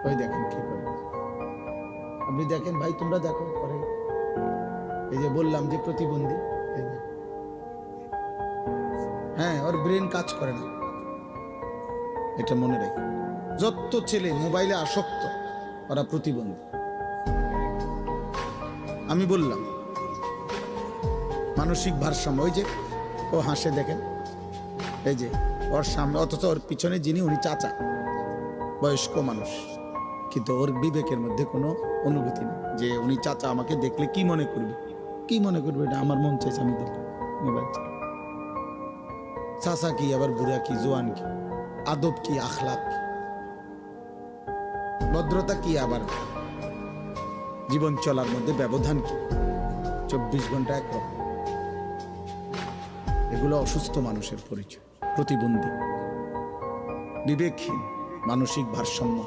ওই দেখেন কি করে, আপনি দেখেন ভাই, তোমরা দেখো পরে। এই যে বললাম যে প্রতিবন্ধী, এই যে। হ্যাঁ, ওর ব্রেন কাজ করে না, এটা মনে রাখি। যত ছেলে মোবাইলে আসক্ত ওরা প্রতিবন্ধী। আমি বললাম মানসিক ভারসাম্য, ওই যে ও হাসে দেখেন, এই যে ওর সামনে, অথচ ওর পিছনে যিনি উনি চাচা, বয়স্ক মানুষ, কিন্তু ওর বিবেকের মধ্যে কোনো অনুভূতি নেই যে উনি চাচা আমাকে দেখলে কি মনে করবে, কি মনে করবে, এটা আমার মন চাইছে আমি দেখি মোবাইল। চাচা কি আবার বুড়া কি জোয়ান কি, আদব কি আখলাক কি, ভদ্রতা কি, আবার জীবন চলার মধ্যে ব্যবধান কি, 24 ঘন্টা একরকম। এগুলো অসুস্থ মানুষের পরিচয়, প্রতিবন্ধী, বিবেকহীন, মানসিক ভারসাম্য।